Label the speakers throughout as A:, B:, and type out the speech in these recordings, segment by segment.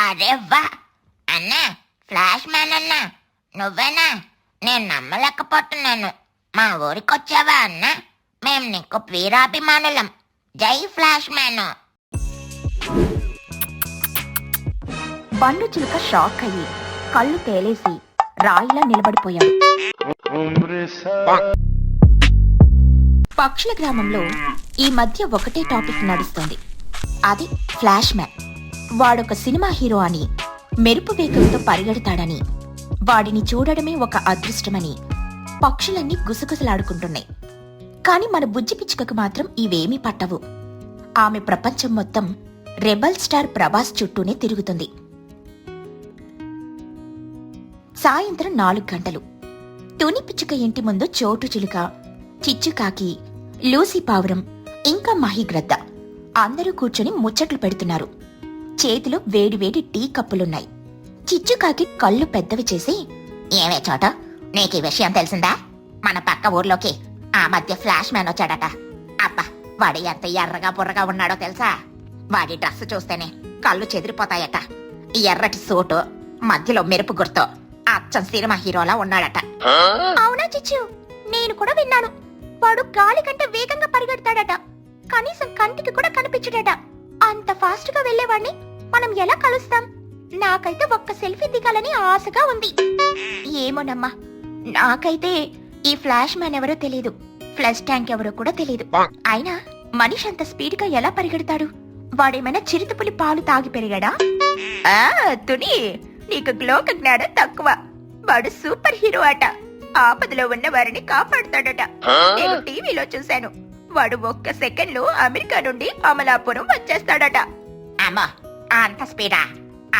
A: అరే వా అన్నా, ఫ్లాష్ మ్యాన్ అన్నా, నువ్వేనా? నేను నమ్మలేకపోతున్నాను. మా ఊరికొచ్చావా అన్నా? మేం నీకు వీరాభిమానులం. జై ఫ్లాష్ మ్యాన్.
B: బండు చిలుక షాక్ అయ్యి కళ్ళు తేలేసి రాయిలా నిలబడిపోయాడు. పక్షుల గ్రామంలో ఈ మధ్య ఒకటే టాపిక్ నడుస్తుంది. అది ఫ్లాష్ మ్యాన్. వాడొక సినిమా హీరో అని, మెరుపు వేగంతో పరిగెడతాడని, వాడిని చూడడమే ఒక అదృష్టమని పక్షులన్నీ గుసగుసలాడుకుంటున్నాయి. కాని మన బుజ్జి పిచ్చుకకు మాత్రం ఇవేమీ పట్టవు. ఆమె ప్రపంచం మొత్తం రెబల్ స్టార్ ప్రభాస్ చుట్టూనే తిరుగుతుంది. సాయంత్రం 4 గంటలు. తుని పిచ్చుక ఇంటి ముందు చోటు చిలుక, చిచ్చుకాకి, లూసీ పావురం, ఇంకా మహిగ్రద్ద అందరూ కూర్చొని ముచ్చట్లు పెడుతున్నారు. చేతిలో వేడివేడి టీ కప్పులున్నాయి. చిచ్చుకాకి కళ్ళు పెద్దవి చేసి,
A: ఏమే చోట, నీకు ఈ విషయం తెలిసిందా? మన పక్క ఊర్లోకి ఆ మధ్య ఫ్లాష్ మ్యాన్ వచ్చాడట. అబ్బా, వాడు ఎంత ఎర్రగా బుర్రగా ఉన్నాడో తెలుసా? వాడి డ్రెస్ చూస్తేనే కళ్ళు చెదిరిపోతాయట. ఎర్రటి సూటు, మధ్యలో మెరుపు గుర్తు, అచ్చం సినిమా హీరోలా ఉన్నాడట.
B: అవునా చిచ్చు, నేను కూడా విన్నాను. వాడు గాలి కంటే వేగంగా పరిగెడతాడట. కనీసం కంటికి కూడా కనిపించడట. అంత ఫాస్ట్ గా వెళ్లేవాడిని మనం ఎలా కలుస్తాం? నాకైతే ఒక్క సెల్ఫీ దిగాలని ఆశగా ఉంది. ఏమోనమ్మా, నాకైతే ఈ ఫ్లాష్ మ్యాన్ ఎవరో తెలీదు, ఫ్లష్ ట్యాంక్ ఎవరో కూడా తెలీదు. అయినా మనిషి అంత స్పీడ్ గా ఎలా పరిగెడతాడు? వాడేమైనా చిరుతపులి పాలు తాగి పెరిగాడా? తుని, నీకు లోక జ్ఞానం తక్కువ. వాడు సూపర్ హీరో అట. ఆపదలో ఉన్న వారిని కాపాడుతాడట. నేను టీవీలో చూశాను. వాడు ఒక్క సెకండ్ లో అమెరికా నుండి అమలాపురం వచ్చేస్తాడట.
A: అమ్మో, అంత స్పీడా?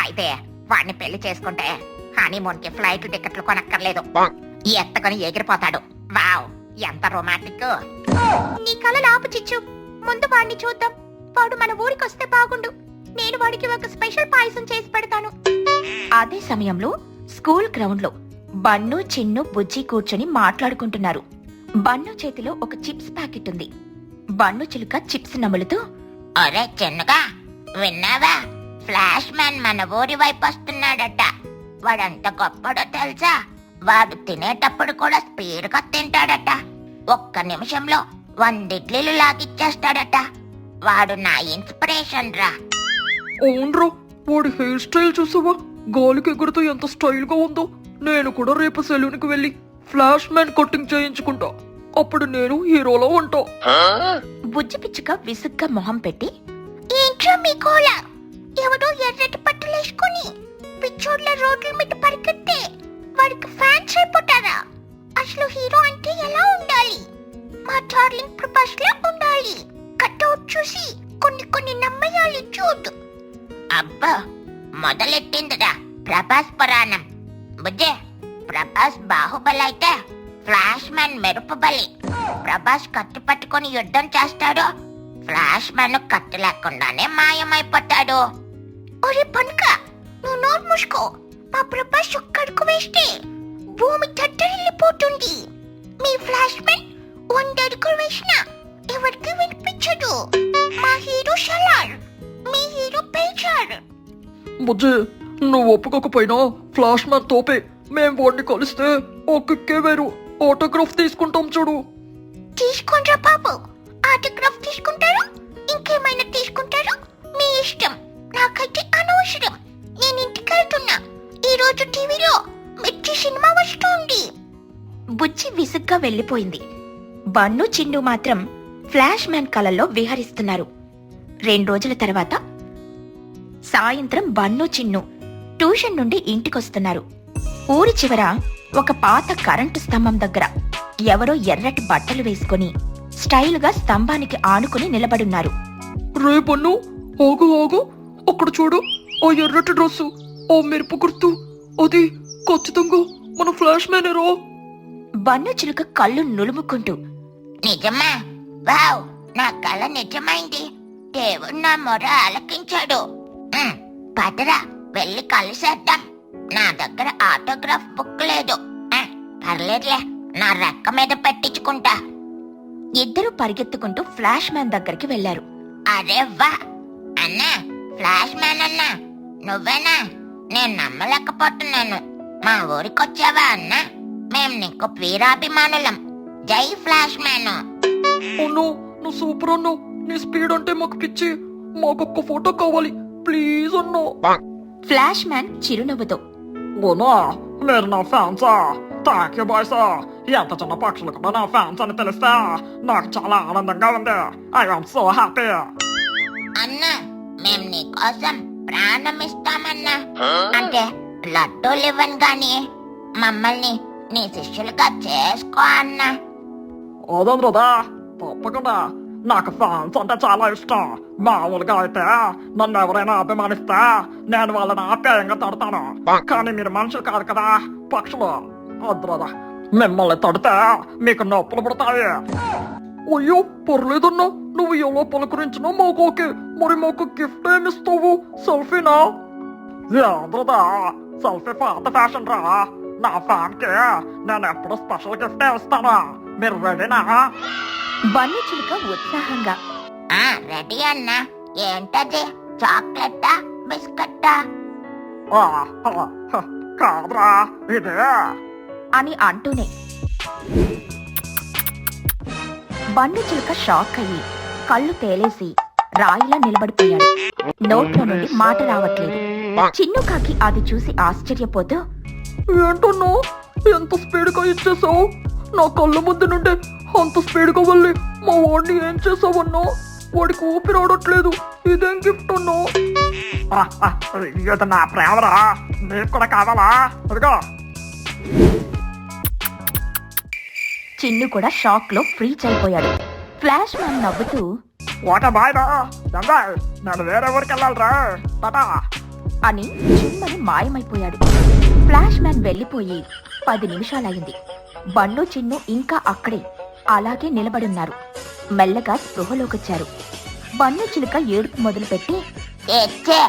A: అయితే వాడిని పెళ్లి చేసుకుంటే హనీమూన్ కి ఫ్లైట్ టికెట్లు కొనక్కర్లేదు. ఎత్తకొని ఎగిరిపోతాడు. వావ్, ఎంత రొమాంటిక్.
B: నీ కలలు ఆపు చిచ్చు, ముందు వాడిని చూద్దాం. వాడు మన ఊరికొస్తే బాగుండు. నేను వాడికి ఒక స్పెషల్ పాయసం చేసి పెడతాను. అదే సమయంలో స్కూల్ గ్రౌండ్ లో బన్ను, చిన్ను, బుజ్జి కూర్చొని మాట్లాడుకుంటున్నారు. బన్ను చేతిలో ఒక చిప్స్ ప్యాకెట్ ఉంది. బన్ను చిలుక చిప్స్ నములుతూ,
A: ఒరే చిన్నగా, విన్నావా? ఫ్లాష్ మ్యాన్ మన ఊరి వైపు వస్తున్నాడట. వాడంత గొప్పడో తెలుసా? వాడు తినేటప్పుడు కూడా స్పీడ్ గా తింటాడట. ఒక్క నిమిషంలో 100 ఇడ్లీలు లాగిచ్చేస్తాడట. వాడు నా ఇన్స్పిరేషన్ రా.
C: అవునరా, వాడి హెయిర్ స్టైల్ చూసావా? గాలికి ఎగురుతూ ఎంత స్టైల్ గా ఉందో. నేను కూడా రేపు సెలూన్ కి వెళ్ళి ఫ్లాష్ మ్యాన్ కటింగ్ చేయించుకుంటా. అప్పుడు నేను హీరోలో ఉంటా.
B: బుజ్జి పిచ్చుక విసుగ్గా మొహం పెట్టి, ఏంట్రా మీ కోల? ఎవడో ఎర్రటి పట్టులేసుకుని పిచ్చోడ్ల రోడ్ల మీద పరిగెత్తే వాడికి ఫ్యాన్స్ అయిపోతారా? అసలు హీరో అంటే ఎలా ఉండాలి? మా డార్లింగ్ ప్రభాస్ లా ఉండాలి. కట్అవుట్ చూసి కొన్ని నమ్మయాలి చూడు.
A: అబ్బా, మొదలెట్టిందిరా ప్రభాస్ పురాణం. బుజ్జే, ప్రభాస్ బాహుబలి అయితే ఫ్లాష్ మ్యాన్ మెరుపు బలి. ప్రభాస్ కత్తి పట్టుకొని యుద్ధం చేస్తాడు. ఫ్లాష్ మ్యాన్ కత్తి లేకుండానే మాయమైపోతాడు.
B: ఒరే పనుక, నువ్వు నోరు మూసుకో. మా ప్రభాస్ ఒక్కడుకు వేస్తే భూమి తట్టరిల్లిపోతుంది. మీ ఫ్లాష్ మ్యాన్ 100 అడుగులు వేసినా ఎవరికి వినిపించదు. మా హీరో షలార్, మీ హీరో పేచార్.
C: బుజ్జి, నువ్వు ఒప్పుకోకపోయినా ఫ్లాష్ మ్యాన్ తోపే. మేం వాడిని కలిస్తే ఒక్కే వేరు. ఆటోగ్రాఫ్ తీసుకుంటాం చూడు.
B: తీసుకుంటా బాబు, ఆటోగ్రాఫ్ తీసుకుంటారు, ఇంకేమైనా తీసుకుంటారు, మీ ఇష్టం. నాకైతే అనవసరం. నేను ఇంటికి వెళ్తున్నా. ఈ రోజు టీవీలో మిర్చి సినిమా వస్తుంది. బుజ్జి విసుగ్గా వెళ్లిపోయింది. బన్ను, చిన్ను మాత్రం ఫ్లాష్ మ్యాన్ కలల్లో విహరిస్తున్నారు. 2 రోజుల తర్వాత సాయంత్రం బన్ను, చిన్ను ట్యూషన్ నుండి ఇంటికొస్తున్నారు. ఊరి చివర ఒక పాత కరెంటు స్తంభం దగ్గర ఎవరో ఎర్రటి బట్టలు వేసుకుని స్టైల్ గా స్తంభానికి ఆనుకుని నిలబడున్నారు.
C: రే పన్ను, ఆగు ఆగు, అక్కడ చూడు. ఆ ఎర్రటి డ్రెస్సు, ఆ మెరుపు గుర్తు, అది ఖచ్చితంగా మన ఫ్లాష్ మ్యానేరా.
B: బన్ను చిలుక కళ్ళు నులుముకుంటూ,
A: నిజమా? వావ్, నా కళ నిజమైంది. దేవుడు నా మొర ఆలకించాడు. పదరా, వెళ్ళి కలిసేద్దాం. నా దగ్గర ఆటోగ్రాఫ్ బుక్ లేదు. పర్లేదులే, నా రెక్క మీద పెట్టించుకుంటా.
B: ఇద్దరూ పరిగెత్తుకుంటూ ఫ్లాష్ మ్యాన్ దగ్గరికి వెళ్లారు.
A: అరే వా అన్నా, ఫ్లాష్ మ్యాన్ అన్నా, నువ్వేనా? నేను నమ్మలేకపోతున్నాను. మా ఊరికొచ్చావా అన్నా? మేం నీకు వీరాభిమానులం. జై ఫ్లాష్ మ్యాన్.
C: అన్నో నువ్వు సూపర్ అన్నావు. నీ స్పీడ్ అంటే మాకు పిచ్చి. మాకొక్క ఫోటో కావాలి ప్లీజ్ అన్నో.
B: ఫ్లాష్ మ్యాన్ చిరునవ్వుతో,
C: ఓనా మీరు నా ఫ్యాన్సా? Thank you boys. ఎంత చిన్న పక్షులు కూడా నా ఫ్యాన్స్ అని తెలిస్తే నాకు చాలా ఆనందంగా ఉంది. I am so happy.
A: అన్నా మేం నీకోసం ప్రాణం ఇస్తామన్నా. అంటే లడ్డూలు ఇవ్వను గాని మమ్మల్ని నీ శిష్యులుగా చేసుకో అన్నా.
C: అదనరదా తప్పకుండా. నాకు ఫ్యాన్స్ అంటే చాలా ఇష్టం. మామూలుగా అయితే నన్ను ఎవరైనా అభిమానిస్తే నేను వాళ్ళని ఆప్యాయంగా తడతాను. కానీ మీరు మనుషులు కాదు కదా, పక్షులు. అద్రదా మిమ్మల్ని తడితే మీకు నొప్పులు పుడతాయి. అయ్యో పర్లేదన్నా, నువ్వు ఎలా పలకరించినా మాకు ఓకే. మరి మాకు గిఫ్ట్ ఏమిస్తావు? సెల్ఫీనా? అద్రదా సెల్ఫీ పాత ఫ్యాషన్ రా. నా ఫ్యాన్ కి నేను ఎప్పుడు స్పెషల్ గిఫ్ట్ ఇస్తాను. మీరు రెడీనా?
B: బన్ను చిలుక ఉత్సాహంగా,
A: రెడీ అన్నా. ఏంటది? చాక్లెట్టా బిస్కట్టా?
C: కాదురా ఇదే
B: అని అంటూనే బన్ను చిలుక షాక్ అయ్యి కళ్ళు తేలేసి రాయిలా నిలబడిపోయాడు. నోట్లో నుండి మాట రావట్లేదు. చిన్నుకాకి అది చూసి ఆశ్చర్యపోతూ,
C: ఏంటన్నా ఎంత స్పీడ్ గా ఇచ్చేసావు? నా కళ్ళ ముందు నుండి అంత స్పీడ్ గా వెళ్ళి మా వాడిని ఏం చేసావన్నా? వాడికి ఊపిరి ఆడట్లేదు. ఇదేం గిఫ్ట్ అన్నా? ఇది నా ప్రేమరా, నీకు కూడా కావాలా? అదిగో.
B: చిన్ను కూడా షాక్ లో ఫ్రీజ్ అయిపోయాడు. ఫ్లాష్ మ్యాన్ నవ్వుతూ,
C: ఓకే బాయ్ రా. నేను వేరే ఊరికి వెళ్ళాలిరా. టాటా
B: అని చిమ్మని మాయమైపోయాడు. ఫ్లాష్ మ్యాన్ వెళ్లిపోయి 10 నిమిషాలయ్యింది. బన్ను చిన్ను ఇంకా అక్కడే అలాగే నిలబడున్నారు. మెల్లగా స్పృహలోకొచ్చారు. బన్ను చిలుక ఏడుపు మొదలుపెట్టి,
A: ఎచ్చే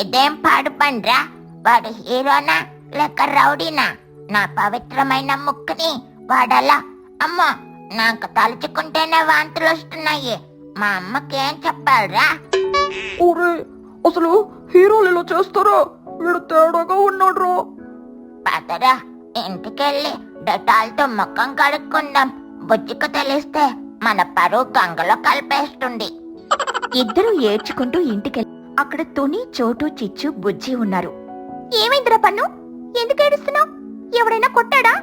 A: ఇదేం పాడు పండ్రా? వాడు హీరోనా లేక రౌడీనా? నా పవిత్రమైన ముక్కుని వాడలా. అమ్మో నాకు తలుచుకుంటేనే వాంతులు వస్తున్నాయి. మా అమ్మకేం చెప్పాలరా?
C: ఊరే అసలు హీరోలు ఇలా చేస్తారా? వీడు తేడాగా ఉన్నాడు రా.
A: పదరా ఇంటికెళ్ళి డెటాల్తో ముఖం కడుక్కుందాం. బుజ్జికి తెలిస్తే మన పరువు గంగలో కలిపేస్తుంది.
B: ఇద్దరూ ఏడ్చుకుంటూ ఇంటికెళ్ళి అక్కడ తుని, చోటు, చిచ్చు, బుజ్జి ఉన్నారు. ఏమైందిరా పన్ను? ఎందుకు ఏడుస్తున్నావు? ఎవడైనా కొట్టాడా?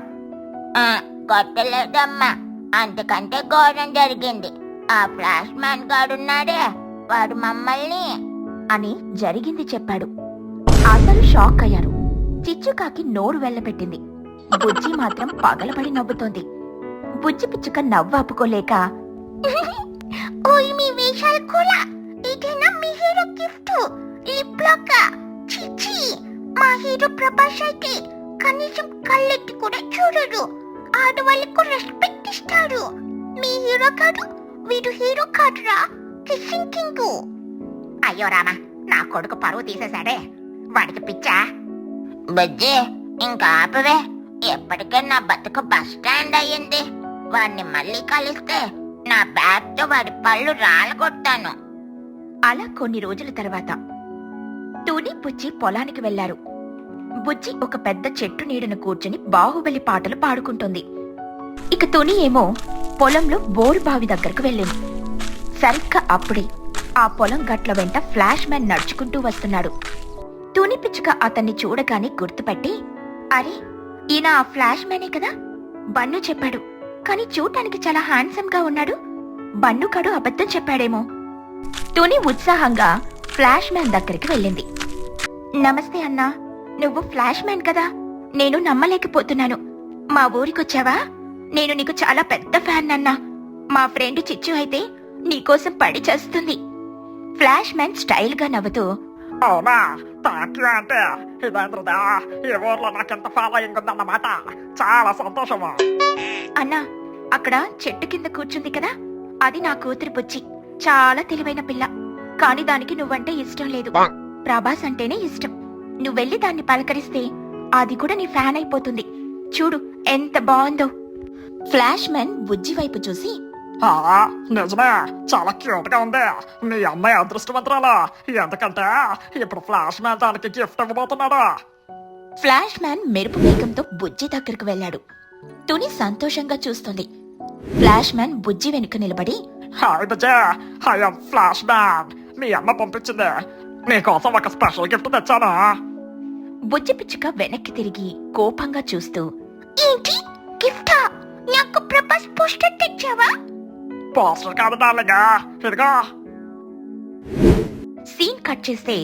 A: కొట్టలేదమ్మా, అంతకంటే ఘోరం జరిగింది. ఆ ఫ్లాష్ మ్యాన్ గాడున్నాడే, వాడు మమ్మల్ని
B: అని జరిగింది చెప్పాడు. అందరూ షాక్ అయ్యారు. చిచ్చుకాకి నోరు వెళ్ళపెట్టింది. బుజ్జి మాత్రం పగలబడి నవ్వుతోంది. బుజ్జి పిచ్చుక నవ్వు ఆపుకోలేక,
A: ఓయ్ మీ వేషాలు కూడా ఇదేనా మీ హీరో గిఫ్ట్? లిప్లాక చిచి, మా హీరో ప్రభాస్ అయితే కనీసం కళ్ళెత్తి కూడా చూడడు. ఆడవాళ్ళకు రెస్పెక్ట్ ఇస్తాడు. మీ హీరో కాదు, వీడు హీరో కాదురా, కిస్సింగ్ కింగ్. అయ్యో రామా, నా కొడుకు పరువు తీసేశాడే. వాడికి పిచ్చా? బుజ్జి ఇంకా ఆపవే. ఎప్పటికే నా బతుకు బస్ స్టాండ్ అయ్యింది. వాడిని మళ్ళీ కలిస్తే నా బ్యాగ్తో వాడి పళ్ళు రాలగొట్టాను.
B: అలా కొన్ని రోజుల తర్వాత తుని, బుజ్జి పొలానికి వెళ్లారు. బుజ్జి ఒక పెద్ద చెట్టు నీడను కూర్చుని బాహుబలి పాటలు పాడుకుంటుంది. ఇక తుని ఏమో పొలంలో బోరు బావి దగ్గరకు వెళ్ళింది. సరిగ్గా అప్పుడే ఆ పొలం గట్ల వెంట ఫ్లాష్ మ్యాన్ నడుచుకుంటూ వస్తున్నాడు. తుని పిచ్చుక అతన్ని చూడగానే గుర్తుపట్టి, అరే ఈయన ఆ ఫ్లాష్ మ్యానే కదా, బన్ను చెప్పాడు. కానీ చూడటానికి చాలా హ్యాండ్సమ్ గా ఉన్నాడు. బన్నుకాడు అబద్ధం చెప్పాడేమో. తుని ఉత్సాహంగా ఫ్లాష్ మ్యాన్ దగ్గరికి వెళ్ళింది. నమస్తే అన్నా, నువ్వు ఫ్లాష్ మ్యాన్ కదా? నేను నమ్మలేకపోతున్నాను. మా ఊరికొచ్చావా? నేను నీకు చాలా పెద్ద ఫ్యాన్ అన్నా. మా ఫ్రెండ్ చిచ్చు అయితే నీకోసం పడి చేస్తుంది. ఫ్లాష్ మ్యాన్ స్టైల్ గా నవ్వుతూ,
C: అవునా, థ్యాంక్ యూ అంటే ఇదేంద్రదా, ఈ ఊర్లో నాకెంత ఫాలోయింగ్ ఉందన్నమాట. చాలా సంతోషమా.
B: అన్నా, అక్కడ చెట్టు కింద కూర్చుంది కదా, అది నా కూతురు బుజ్జి. చాలా తెలివైన పిల్ల. కాని దానికి నువ్వంటే ఇష్టం లేదు. ప్రభాస్ అంటేనే ఇష్టం. నువ్వెళ్ళి దాన్ని పలకరిస్తే అది కూడా నీ ఫ్యాన్ అయిపోతుంది. చూడు ఎంత బాగుందో. ఫ్లాష్ మ్యాన్ బుజ్జి వైపు చూసి,
C: నిజమే, చాలా క్యూట్ గా ఉంది. మీ అమ్మాయి అదృష్టవంతురాలు, ఎందుకంటే ఇప్పుడు ఫ్లాష్ మ్యాన్ దానికి గిఫ్ట్ ఇవ్వబోతున్నాడు.
B: ఫ్లాష్ మ్యాన్ మెరుపు వేగంతో బుజ్జి దగ్గరకు వెళ్ళాడు. తుని సంతోషంగా చూస్తుంది. ఫ్లాష్ మ్యాన్ బుజ్జి వెనుక నిలబడి,
C: హాయ్ బుజ్జి, హాయ్ ఫ్లాష్ మ్యాన్. మీ అమ్మ పంపించింది, నీకోసం ఒక స్పెషల్ గిఫ్ట్ తెచ్చాను.
B: బుజ్జి పిచ్చుక వెనక్కి తిరిగి కోపంగా చూస్తూ, ఏంటి గిఫ్టా? నాకు ప్రభాస్ పోస్టర్ తెచ్చావా?
C: పోస్టర్ కాదు డార్లింగ్, ఇదిగో.
B: సీన్ కట్ చేస్తే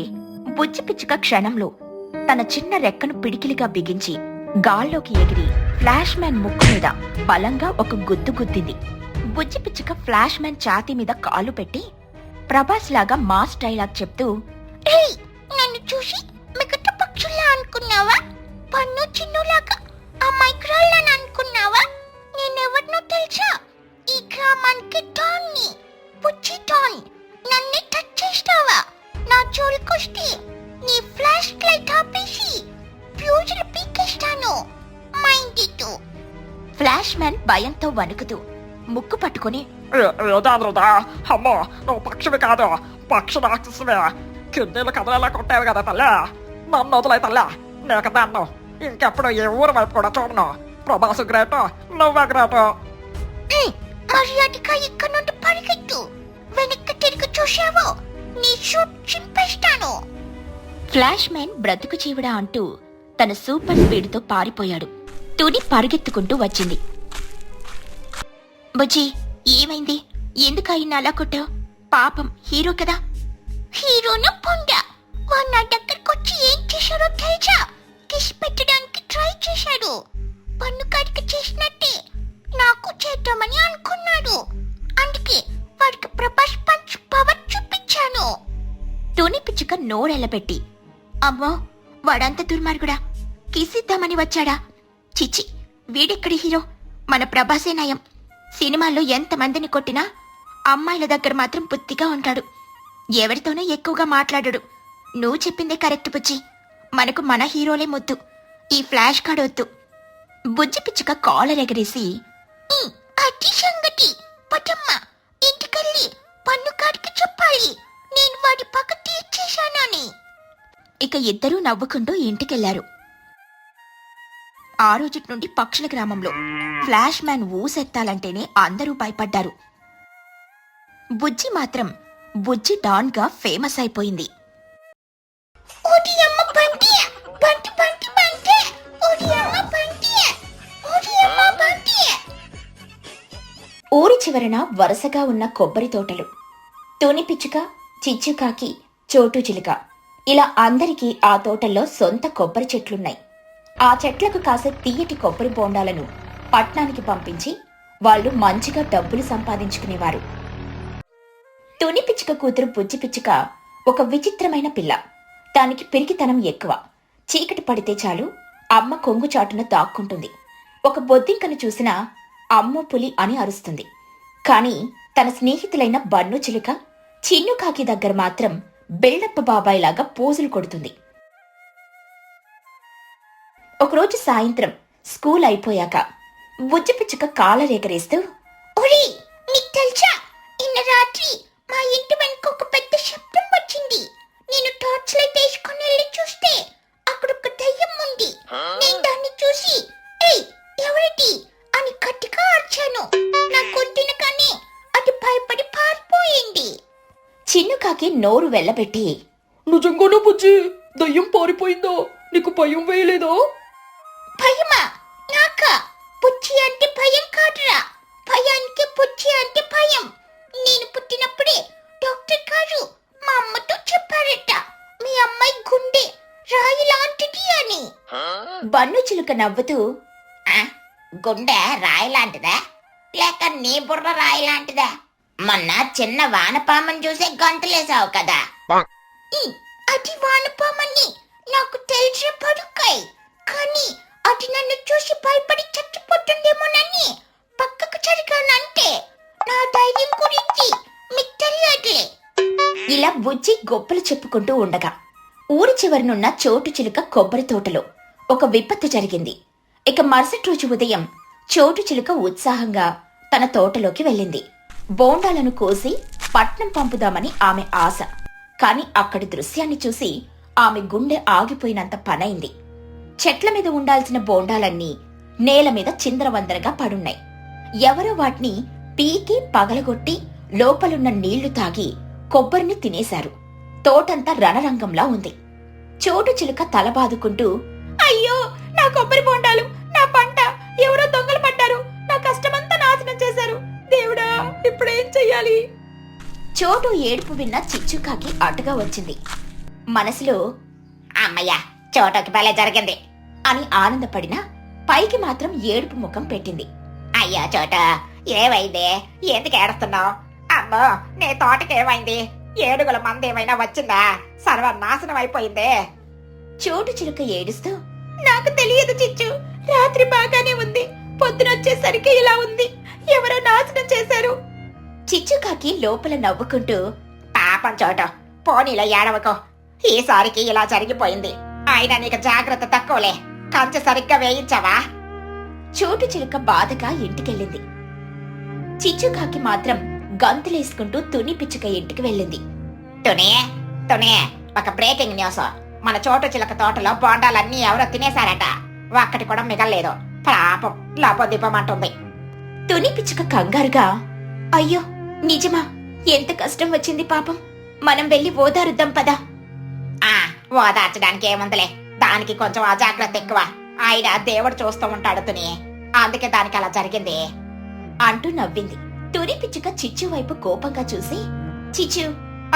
B: బుజ్జి పిచ్చుక క్షణంలో తన చిన్న రెక్కను పిడికిలిగా బిగించి గాల్లోకి ఎగిరి ఫ్లాష్ మ్యాన్ ముక్కు మీద బలంగా ఒక గుద్దు గుద్దింది. బుజ్జి పిచ్చుక ఫ్లాష్ మ్యాన్ ఛాతీ మీద కాలు పెట్టి ప్రభాస్ లాగా మాస్ డైలాగ్ చెప్తూ, ఏయ్, నన్ను చూసి మిగత పక్షుల్లా అనుకున్నావా? పన్ను చిన్నులాగా అమాయకురాలని అనుకున్నావా? నేనెవరినో తెలుసా? ఈ గ్రామానికి డాన్ని, బుజ్జి డాన్. నన్నే టచ్ చేస్తావా? నా జోలికొస్తే నీ ఫ్లాష్ లైట్ ఆపేసి ఫ్యూజులు పీకేస్తాను. మైండ్ ఇటు. ఫ్లాష్ మ్యాన్ భయంతో వణుకుతూ ముక్కు పట్టుకుని,
C: ఏదాద్రుదా, అమ్మో, నువ్వు పక్షివి కాదు, పక్షి రాక్షసువే. కిడ్నీలు కదలేలా కొట్టావు కదా తల్లి. నన్ను వదిలే తల్లి, నీకు దాన్ని ఇంకెప్పుడు ఏ ఊరు వైపు కూడా చూడను. ప్రభాసు గ్రేటు, నువ్వే గ్రేటు.
B: మర్యాదగా ఇక్కడ నుండి పరిగెత్తు. వెనక్కి తిరిగి చూశావో నీ షూట్ చింపేస్తాను. ఫ్లాష్ మ్యాన్ బ్రతుకు చీవుడా అంటూ తన సూపర్ స్పీడ్తో పారిపోయాడు. తుని పరిగెత్తుకుంటూ వచ్చింది. బుజ్జి, ఏమైంది? ఎందుకు ఆయన అలా కొట్టావు? పాపం హీరో కదా. హీరోను పొండా. వాడు నా దగ్గరకొచ్చి ఏం చేశారో తెలుసా? కిస్ పెట్టడానికి ట్రై చేశాడు. పన్ను కడిక చేసినట్టే నాకు చేద్దామని అనుకున్నాడు. అందుకే వాడికి ప్రభాస్ పంచ్ పవర్ చూపించాను. తుని పిచ్చుక నోరెళ్ళబెట్టి, అమ్మో, వాడంత దుర్మార్గుడా? కిసిద్దామని వచ్చాడా? చిచ్చి, వీడెక్కడి హీరో? మన ప్రభాసే నయం. సినిమాల్లో ఎంతమందిని కొట్టినా అమ్మాయిల దగ్గర మాత్రం బుద్ధిగా ఉంటాడు. ఎవరితోనూ ఎక్కువగా మాట్లాడడు. నువ్వు చెప్పిందే కరెక్ట్ బుజ్జి. మనకు మన హీరోలే ముద్దు. ఈ ఫ్లాష్ కార్డ్ వద్దు. బుజ్జి పిచ్చుక కాలర్ ఎగరేసి, అది సంగతి. పటమ్మ, ఇంటికెళ్ళి పన్ను కాడికి చెప్పాలి నేను వాడి పక్క తీర్చేశానని. ఇక ఇద్దరూ నవ్వుకుంటూ ఇంటికెళ్లారు. ఆ రోజు నుండి పక్షుల గ్రామంలో ఫ్లాష్ మ్యాన్ ఊసెత్తాలంటేనే అందరూ భయపడ్డారు. బుజ్జి మాత్రం బుజ్జి డాన్ గా ఫేమస్ అయిపోయింది. ఊరి చివరన వరుసగా ఉన్న కొబ్బరి తోటలు. తుని పిచ్చుక, చిచ్చుకాకి, చోటు చిలుక ఇలా అందరికీ ఆ తోటల్లో సొంత కొబ్బరి చెట్లున్నాయి. ఆ చెట్లకు కాసే తీయటి కొబ్బరి బోండాలను పట్నానికి పంపించి వాళ్ళు మంచిగా డబ్బులు సంపాదించుకునేవారు. తుని పిచ్చుక కూతురు బుజ్జి పిచ్చుక ఒక విచిత్రమైన పిల్ల. దానికి పిరికితనం ఎక్కువ. చీకటి పడితే చాలు అమ్మ కొంగు చాటున దాక్కుంటుంది. ఒక బొద్దింకను చూసినా అమ్మో పులి అని అరుస్తుంది. కాని తన స్నేహితులైన బన్ను చిలుక, చిన్ను కాకి దగ్గర మాత్రం బెళ్ళప్ప బాబాయ్ లాగా పోజులు కొడుతుంది. ఒకరోజు సాయంత్రం స్కూల్ అయిపోయాక బుజ్జి పిచ్చుక కాలర్ ఎగరేస్తూ, ఒరే, నీకు తెలుసా, నిన్న రాత్రి మా ఇంటి వెనుక ఒక పెద్ద శబ్దం వచ్చింది. నేను టార్చ్ లైట్ వేసుకుని వెళ్ళి చూస్తే అక్కడ ఒక దయ్యం ఉంది. నేను దాన్ని చూసి, ఏయ్, ఎవరిది అని గట్టిగా అరిచాను. నా గొంతున కానీ అది భయపడి పారిపోయింది. చిన్నుకాకి నోరు వెళ్ళబెట్టి,
C: నిజంగానే బుజ్జి, దయ్యం పారిపోయిందో? నీకు భయం వేయలేదో?
B: భయమా? నాకా? బుజ్జి అంటే భయం కాదురా. భయానికి బుజ్జి అంటే భయం. నేను పుట్టినప్పుడే డాక్టర్ గారు మా అమ్మతో చెప్పారట, మీ అమ్మాయి గుండె రాయి లాంటిది అని. బన్ను చిలుక నవ్వుతూ,
A: గుండె రాయి లాంటిదా లేక నీ బుర్ర రాయి లాంటిదా? మొన్న చిన్న వానపామని చూసే గంతులేసావు కదా.
B: అది వానపామని నాకు తెలిసిన పడుకాయ్. కానీ అది నన్ను చూసి భయపడి చచ్చిపోతుందేమోనని పక్కకు జరిగానంటే నా ధైర్యం గురించి మీకు తెలియట్లే. ఇలా బుజ్జి గొప్పలు చెప్పుకుంటూ ఉండగా ఊరి చివరనున్న చోటు చిలుక కొబ్బరి తోటలో ఒక విపత్తు జరిగింది. ఇక మరుసటి రోజు ఉదయం చోటు చిలుక ఉత్సాహంగా తన తోటలోకి వెళ్ళింది. బోండాలను కోసి పట్నం పంపుదామని ఆమె ఆశ. కాని అక్కడి దృశ్యాన్ని చూసి ఆమె గుండె ఆగిపోయినంత పనైంది. చెట్ల మీద ఉండాల్సిన బోండాలన్నీ నేల మీద చిందరవందరగా పడున్నాయి. ఎవరో వాటిని పీకి పగలగొట్టి లోపలున్న నీళ్లు తాగి కొబ్బరిని తినేశారు. తోటంతా రణరంగంలా ఉంది. చోటు చిలుక తల బాదుకుంటూ, అయ్యో, నా కొబ్బరి బోండాలు, నా పంట ఎవరో దొంగలు పడ్డారు, నా కష్టమంతా నాశనం చేశారు, దేవుడా ఇప్పుడేం చెయ్యాలి? చోటు ఏడుపు విన్న చిచ్చుకాకి అటుగా వచ్చింది. మనసులో
A: అమ్మయ్య, చోటకి భలే జరిగింది
B: అని ఆనందపడినా పైకి మాత్రం ఏడుపు ముఖం పెట్టింది.
A: అయ్యా చోట, ఏమైంది? ఎందుకు ఏడుస్తున్నావు? అమ్మో, నీ తోటకి ఏమైంది? ఏడుగుల మంది ఏమైనా వచ్చిందా? సర్వనాశనం అయిపోయింది.
B: చోటు చిలుక ఏడుస్తూ, నాకు తెలియదు చిచ్చు, రాత్రి బాగానే ఉంది, పొద్దునొచ్చేసరికి ఇలా ఉంది, ఎవరో నాశనం చేశారు. చిచ్చుకాకి లోపల నవ్వుకుంటూ,
A: పాపం చోట, పోనీలో ఏడవకో, ఈసారికి ఇలా జరిగిపోయింది. అయినా నీకు జాగ్రత్త తక్కువలే, కంచె సరిగ్గా వేయించావా?
B: చోటు చిలుక బాధగా ఇంటికెళ్ళింది. చిచ్చుకాకి మాత్రం గంతులేసుకుంటూ తుని పిచ్చుక ఇంటికి వెళ్ళింది.
A: తునే, ఒక బ్రేకింగ్ న్యూస్. మన చోటు చిలక తోటలో బోండాలన్నీ ఎవరో తినేశారట. ఒక్కటి కూడా మిగల్లేదు. పాపం లాపదీపమంటుంది.
B: తుని పిచ్చుక కంగారుగా, అయ్యో నిజమా? ఎంత కష్టం వచ్చింది పాపం, మనం వెళ్ళి ఓదారుద్దాం పదా.
A: ఓదార్చడానికి ఏముందిలే, దానికి కొంచెం అజాగ్రత్త ఎక్కువ. అయినా దేవుడు చూస్తూ ఉంటాడు తుని, అందుకే దానికి అలా జరిగింది
B: అంటూ నవ్వింది. తుని పిచ్చుక చిచ్చు వైపు కోపంగా చూసి, చిచ్చు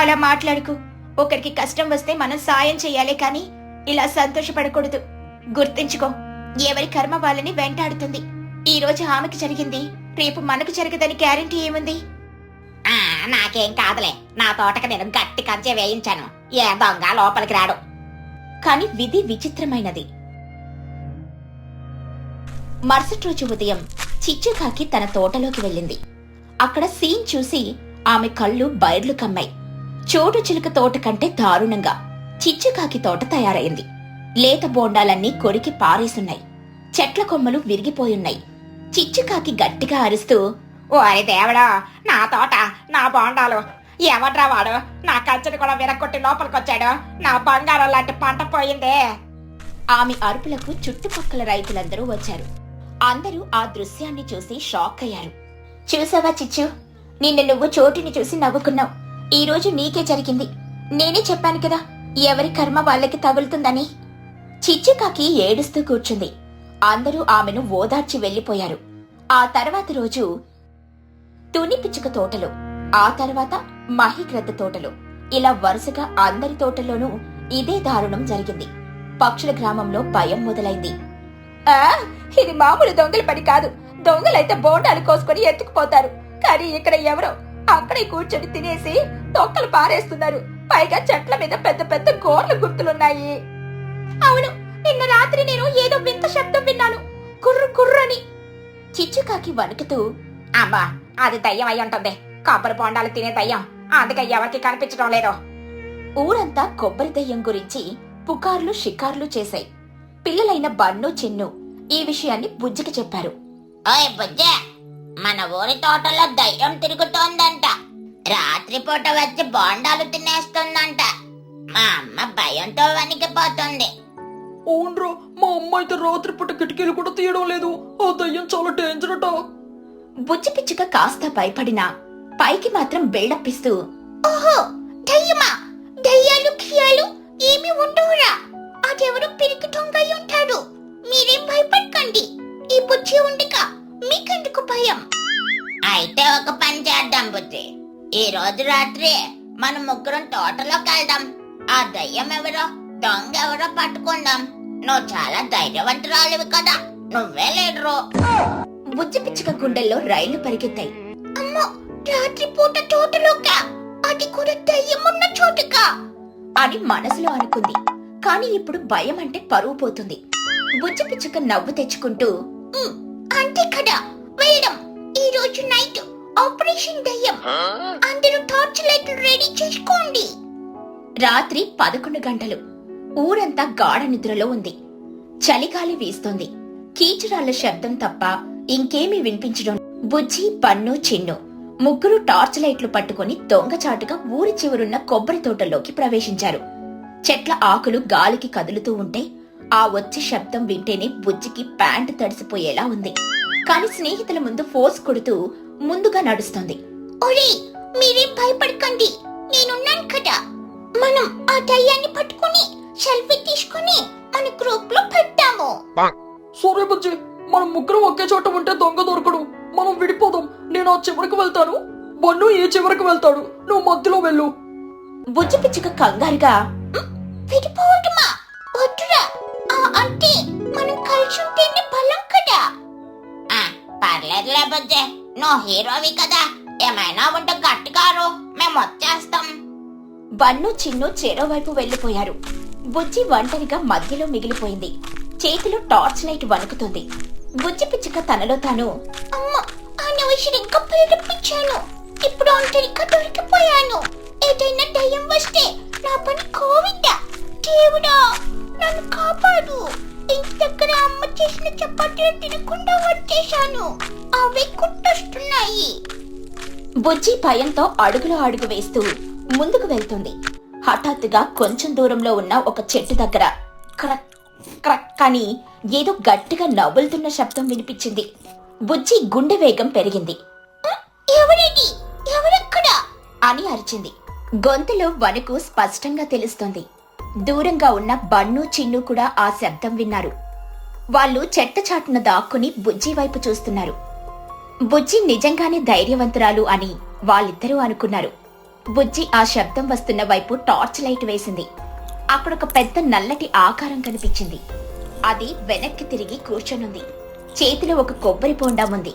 B: అలా మాట్లాడుకు, ఒకరికి కష్టం వస్తే మనం సాయం చెయ్యాలే కాని ఇలా సంతోషపడకూడదు. గుర్తించుకో, ఎవరి కర్మ వాళ్ళని వెంటాడుతుంది. ఈ రోజు ఆమెకి జరిగింది, రేపు మనకు జరగదని గ్యారెంటీ ఏముంది?
A: నాకేం కాదులే, నా తోటకి నేను గట్టి కంచె వేయించాను, ఏ దొంగ లోపలికి రాడు.
B: కాని విధి విచిత్రమైనది. మరుసటి రోజు ఉదయం చిచ్చుకాకి తన తోటలోకి వెళ్ళింది. అక్కడ సీన్ చూసి ఆమె కళ్ళు బైర్లు కమ్మాయి. చోటు చిలుక తోట కంటే దారుణంగా చిచ్చుకాకి తోట తయారైంది. లేత బోండాలన్నీ కొరికి పారేసున్నాయి. చెట్ల కొమ్మలు విరిగిపోయున్నాయి. చిచ్చుకాకి గట్టిగా అరుస్తూ,
A: ఓరి దేవుడా, నా తోట, నా బోండాలు, ఎవడ్రా వాడు? నా కంచెని కూడా విరగొట్టి లోపలికొచ్చాడు, నా బంగారం లాంటి పంట పోయిందే.
B: ఆమె అరుపులకు చుట్టుపక్కల రైతులందరూ వచ్చారు. అందరూ ఆ దృశ్యాన్ని చూసి షాక్ అయ్యారు. చూసావా చిచ్చు, నిన్న నువ్వు చోటుని చూసి నవ్వుకున్నావు. ఈ రోజు నీకే జరిగింది. నేనే చెప్పాను కదా, ఎవరి కర్మ వాళ్ళకి తగులుతుందని. చిచ్చుకాకి ఏడుస్తూ కూర్చుంది. అందరూ ఆమెను ఓదార్చి వెళ్లిపోయారు. ఆ తర్వాత రోజు తుని పిచ్చుక తోటలో, ఆ తర్వాత మహిగ్రద్ద తోటలో, ఇలా వరుసగా అందరి తోటల్లోనూ ఇదే దారుణం జరిగింది. పక్షుల గ్రామంలో భయం మొదలైంది. ఇది మామూలు దొంగల పని కాదు, దొంగలైతే బోండాలు కోసుకొని ఎత్తుకుపోతారు. కానీ ఇక్కడ ఎవరో అక్కడే కూర్చొని తినేసి తొక్కలు పారేస్తున్నారు. పైగా చెట్ల మీద పెద్ద పెద్ద గోర్ల గుర్తులున్నాయి. అవును, నిన్న రాత్రి నేను ఏదో వింత శబ్దం విన్నాను, కుర్రు కుర్రని. చిచ్చుకాకి వణుకుతూ,
A: అమ్మా, అది దయ్యం అయి ఉంటుంది, కొబ్బరి బోండాలు తినే దయ్యం, అందుకే ఎవరికి కనిపించడం లేదు.
B: ఊరంతా కొబ్బరి దయ్యం గురించి పుకార్లు షికార్లు చేశాయి. పిల్లలైన బన్ను చిన్ను ఈ విషయాన్ని బుజ్జికి చెప్పారు.
A: ఓయ్ బుజ్జే, మన ఊరి తోటలో దయ్యం తిరుగుతోందంట. రాత్రిపూట వచ్చి బోండాలు తినేస్తుందంట. మా అమ్మ భయంతో వణికిపోతుంది.
C: అవునరా, మా అమ్మ అయితే రాత్రిపూట కిటికీలు కూడా తీయడం లేదు. ఆ దయ్యం చాలా డేంజర్ అట.
B: బుజ్జి పిచ్చుక కాస్త భయపడినా పైకి మాత్రం బిల్డప్పిస్తూ, ఓహో దయ్యమా, దయ్యాలు ఖియాలు ఏమి ఉండవురా, అదెవరు పిరికి దొంగై ఉంటాడు. మీరేం భయపడకండి, ఈ బుజ్జి ఉండక మీకెందుకు భయం?
A: అయితే ఒక పని చేద్దాం బుజ్జి, ఈ రోజు రాత్రి మనం ముగ్గురం తోటలోకి వెళ్దాం. ఆ దయ్యం ఎవరో దొంగ ఎవరో పట్టుకుందాం. నువ్వు చాలా ధైర్యవంతురాలివి కదా, నువ్వే లీడరు.
B: బుజ్జి పిచ్చుక గుండెల్లో రైళ్లు పరిగెత్తాయి. అమ్మో, రాత్రిపూట తోటలోకా, అది కూడా దయ్యం ఉన్న చోటుకా అని మనసులో అనుకుంది. కాని ఇప్పుడు భయం అంటే పరువు పోతుంది. బుజ్జి పిచ్చుక నవ్వు తెచ్చుకుంటూ, అంతే కదా, వెళ్దాం. ఈ రోజు నైట్ ఆపరేషన్ దయ్యం, అందరూ టార్చ్ లైట్లు రెడీ చేసుకోండి. రాత్రి 11 గంటలు. ఊరంతా గాఢ నిద్రలో ఉంది. చలిగాలి వీస్తోంది. కీచురాళ్ల శబ్దం తప్ప ఇంకేమీ వినిపించడం. బుజ్జి, పన్ను, చిన్ను ముగ్గురు టార్చ్ లైట్లు పట్టుకుని దొంగచాటుగా ఊరి చివరున్న కొబ్బరి తోటలోకి ప్రవేశించారు. చెట్ల ఆకులు గాలికి కదులుతూ ఉంటే ఆ వచ్చే శబ్దం వింటేనే బుజ్జికి ప్యాంటు తడిసిపోయేలా ఉంది. కాని స్నేహితుల ముందు ఫోర్స్ కొడుతూ ముందుగా నడుస్తుంది. ఒరే, మీరేం భయపడకండి, నేనున్నాను కదా. మనం ఆ దయ్యాన్ని పట్టుకుని సెల్ఫీ తీసుకుని మన గ్రూప్ లో పెట్టాము.
C: సరే బుజ్జి, మనం ముగ్గురం ఒకే చోట ఉంటే దొంగ దొరకడు. మనం విడిపోదాం. నేను ఆ చివరికి వెళ్తాను, బన్ను ఈ చివరికి వెళ్తాడు, నువ్వు మధ్యలో వెళ్ళు.
B: బుజ్జి పిచ్చుక కంగారుగా, విడిపోవటమా? వద్దురా, అంటే మనం కలిసి ఉంటేనే బలం కదా.
A: పర్లేదులే బుజ్జి, నువ్వు హీరోవి కదా, ఏమైనా ఉంటే గట్టిగారు, మేము వచ్చేస్తాం.
B: బన్ను చిన్ను చెరోవైపు వెళ్లిపోయారు. బుజ్జి ఒంటరిగా మధ్యలో మిగిలిపోయింది. చేతిలో టార్చ్ లైట్ వణుకుతుంది. బుజ్జి పిచ్చుక తనలో తాను, అమ్మ, అనవసరంగా ప్రేరేపించాను, ఇప్పుడు ఒంటరిగా దొరికిపోయాను. ఏదైనా దయ్యం వస్తే నా పని కోవిందా. దేవుడా, నన్ను కాపాడు. ఇంటి దగ్గర అమ్మ చేసిన చపాతీలు తినకుండా వచ్చేశాను, అవే కుట్టొస్తున్నాయి. బుజ్జి భయంతో అడుగులో అడుగు వేస్తూ ముందుకు వెళ్తుంది. హఠాత్తుగా కొంచెం దూరంలో ఉన్న ఒక చెట్టు దగ్గర క్రక్ క్రక్ అని ఏదో గట్టిగా నవ్వులుతున్న శబ్దం వినిపించింది. బుజ్జి గుండె వేగం పెరిగింది. ఎవరేది, ఎవరెక్కడా అని అరిచింది. గొంతులో వణుకు స్పష్టంగా తెలుస్తోంది. దూరంగా ఉన్న బన్ను చిన్ను కూడా ఆ శబ్దం విన్నారు. వాళ్ళు చెట్ట చాటున దాక్కుని బుజ్జి వైపు చూస్తున్నారు. బుజ్జి నిజంగానే ధైర్యవంతురాలు అని వాళ్ళిద్దరూ అనుకున్నారు. బుజ్జి ఆ శబ్దం వస్తున్న వైపు టార్చ్ లైట్ వేసింది. అక్కడొక పెద్ద నల్లటి ఆకారం కనిపించింది. అది వెనక్కి తిరిగి కూర్చొనుంది. చేతిలో ఒక కొబ్బరి బోండా ఉంది.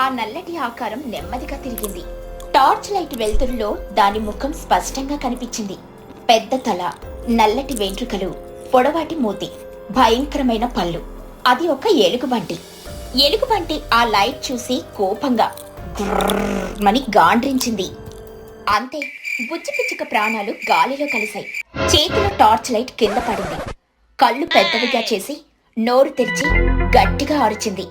B: ఆ నల్లటి ఆకారం నెమ్మదిగా తిరిగింది. టార్చ్ లైట్ వెలుతురులో దాని ముఖం స్పష్టంగా కనిపించింది. పెద్ద తల, నల్లటి వెంట్రుకలు, పొడవాటి మూతి, భయంకరమైన పళ్ళు. అది ఒక ఎలుగుబంటి. ఎలుగుబంటి ఆ లైట్ చూసి కోపంగా మని గాండ్రించింది. అంతే, బుజ్జి పిచ్చుక ప్రాణాలు గాలిలో కలిశాయి. చేతిలో టార్చ్ లైట్ కింద పడింది. కళ్ళు పెద్దవిగా చేసి నోరు తెరిచి గట్టిగా అరిచింది.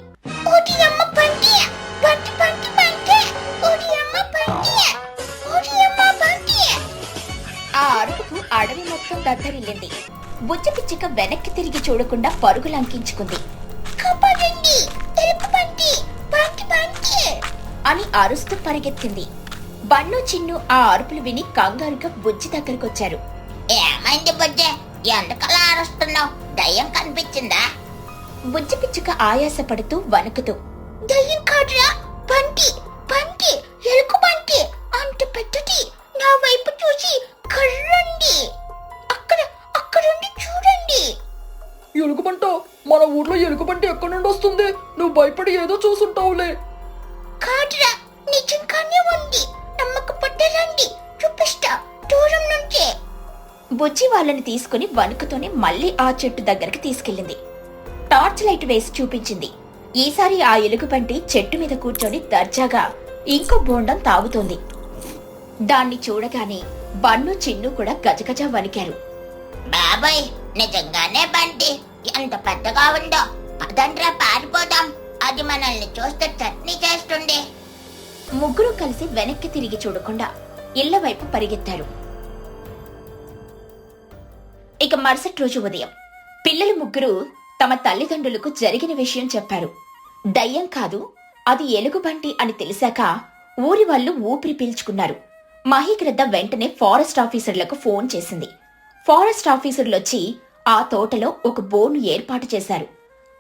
B: ఆ అరుపుకు అడవి మొత్తం దద్దరిల్లింది. బుజ్జి పిచ్చుక వెనక్కి తిరిగి చూడకుండా పరుగులంకించుకుంది. అని అరుస్తూ పరిగెత్తింది. బన్ను చిన్ను ఆ అరుపులు విని కంగారుగా బుజ్జి దగ్గరకొచ్చారు.
A: ఏమైంది బుజ్జి, ఎందుకలా అరుస్తున్నావు? దయ్యం కనిపించిందా?
B: బుజ్జి పిచ్చుక ఆయాసపడుతూ వణుకుతూ, దయ్యం కాదురా, బంటి బంటి, ఎలుగు బంటి, అంత పెద్దది, నా వైపు చూసి కర్రండి, అక్కడుండి చూడండి.
C: ఎలుగుబంట, మన ఊర్లో ఎలుగుబంటి ఎక్కడి నుండి వస్తుంది? నువ్వు భయపడి ఏదో చూసుంటావులే.
B: కాదురా, నిజంగానే ఉంది, నమ్మకపోతే చూపిస్తా దూరం నుంచే. బుజ్జి వాళ్ళని తీసుకుని వణుకుతోనే మళ్ళీ ఆ చెట్టు దగ్గరికి తీసుకెళ్ళింది. టార్చ్ లైట్ వేసి చూపించింది. ఈసారి ఆ ఎలుగుబంటి చెట్టు మీద కూర్చొని దర్జాగా ఇంకో బోండం తాగుతోంది. దాన్ని చూడగానే బన్ను చిన్ను కూడా గజగజ వణికారు.
A: బాబాయ్, నిజంగానే బంటి ఎంత పెద్దగా ఉందో. పదండ్రా పారిపోదాం, అది మనల్ని చూస్తే చట్నీ చేస్తుంది.
B: ముగ్గురు కలిసి వెనక్కి తిరిగి చూడకుండా ఇళ్ల వైపు పరిగెత్తారు. ఇక మరుసటి రోజు ఉదయం పిల్లలు ముగ్గురు తమ తల్లిదండ్రులకు జరిగిన విషయం చెప్పారు. దయ్యం కాదు, అది ఎలుగుబంటి అని తెలిసాక ఊరి వాళ్ళు ఊపిరి పీల్చుకున్నారు. మహీగ్రద్ద వెంటనే ఫారెస్ట్ ఆఫీసర్లకు ఫోన్ చేసింది. ఫారెస్ట్ ఆఫీసర్లొచ్చి ఆ తోటలో ఒక బోను ఏర్పాటు చేశారు.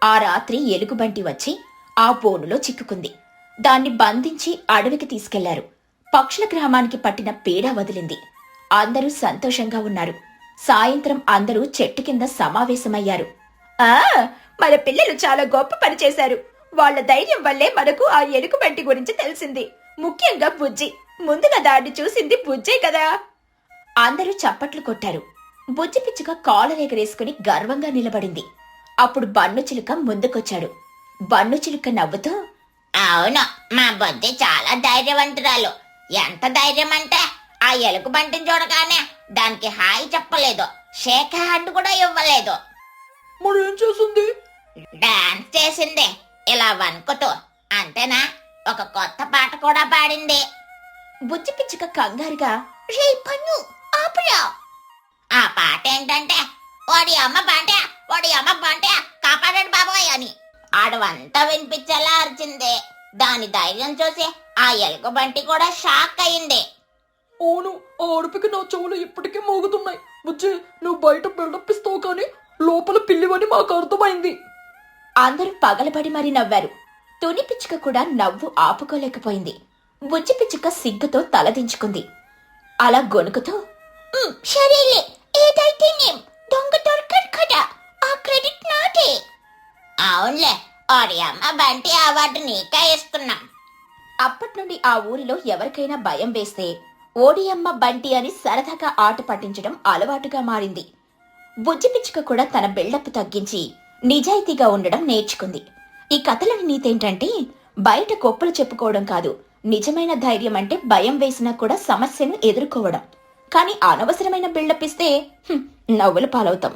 B: ఆ రాత్రి ఎలుగుబంటి వచ్చి ఆ బోనులో చిక్కుకుంది. దాన్ని బంధించి అడవికి తీసుకెళ్లారు. పక్షుల గ్రామానికి పట్టిన పీడ వదిలింది. అందరూ సంతోషంగా ఉన్నారు. సాయంత్రం అందరూ చెట్టు కింద సమావేశమయ్యారు. మన పిల్లలు చాలా గొప్ప పని చేశారు. వాళ్ల ధైర్యం వల్లే మనకు ఆ ఎలుగుబంటి గురించి తెలిసింది. ముఖ్యంగా బుజ్జి. ముందుగా దాన్ని చూసింది బుజ్జే కదా. అందరూ చప్పట్లు కొట్టారు. బుజ్జి పిచ్చుక కాలర్ ఎగరేసుకుని గర్వంగా నిలబడింది. అప్పుడు బన్ను చిలుక ముందుకొచ్చాడు. బన్ను చిలుక నవ్వుతూ,
A: అవును, మా బుజ్జి చాలా ధైర్యవంతురాలు. ఎంత ధైర్యం అంటే ఆ ఎలుగు బంటిని చూడగానే దానికి హాయ్ చెప్పలేదు, షేక్ హ్యాండ్ కూడా ఇవ్వలేదు.
C: మరేం చేసింది?
A: డాన్స్ చేసింది ఇలా వణుకుతూ. అంతేనా? ఒక కొత్త పాట కూడా పాడింది.
B: బుజ్జి పిచ్చుక కంగారుగా, రే పన్ను ఆపురా.
A: ఆ పాట ఏంటంటే, వాడి అమ్మ బంటే, వాడి అమ్మ బంటే, కాపాడండి బాబోయ్ అని ఆడవంతా వినిపించేలా అరిచింది. దాని ధైర్యం చూసి ఆ ఎలుక బంటి కూడా షాక్ అయింది.
C: అవును, ఆ అడుపుకి నా చెవులు ఇప్పటికీ మోగుతున్నాయి. బుజ్జి, నువ్వు బయట బిల్డప్ ఇస్తావు కానీ లోపల పిల్లివని మాకు అర్థమైంది.
B: అందరూ పగలబడి మరి నవ్వారు. తుని పిచ్చుక కూడా నవ్వు ఆపుకోలేకపోయింది. బుజ్జి పిచ్చుక సిగ్గుతో తలదించుకుంది. అలా గొనుకుతో,
A: సరేలే, ఏదైతే దొంగ దొరకడు కదా, ఆ క్రెడిట్ నాదే. అవునులే, వాడి అమ్మ బంటి అవార్డు నీకే ఇస్తున్నాం.
B: అప్పట్నుండి ఆ ఊరిలో ఎవరికైనా భయం వేస్తే ఓడియమ్మ బంటి అని సరదాగా ఆట పట్టించడం అలవాటుగా మారింది. బుజ్జి పిచ్చుక కూడా తన బిల్డప్ తగ్గించి నిజాయితీగా ఉండడం నేర్చుకుంది. ఈ కథలోని నీతేంటంటే, బయట గొప్పలు చెప్పుకోవడం కాదు, నిజమైన ధైర్యం అంటే భయం వేసినా కూడా సమస్యను ఎదుర్కోవడం. కానీ అనవసరమైన బిల్డప్ ఇస్తే నవ్వుల పాలవుతాం.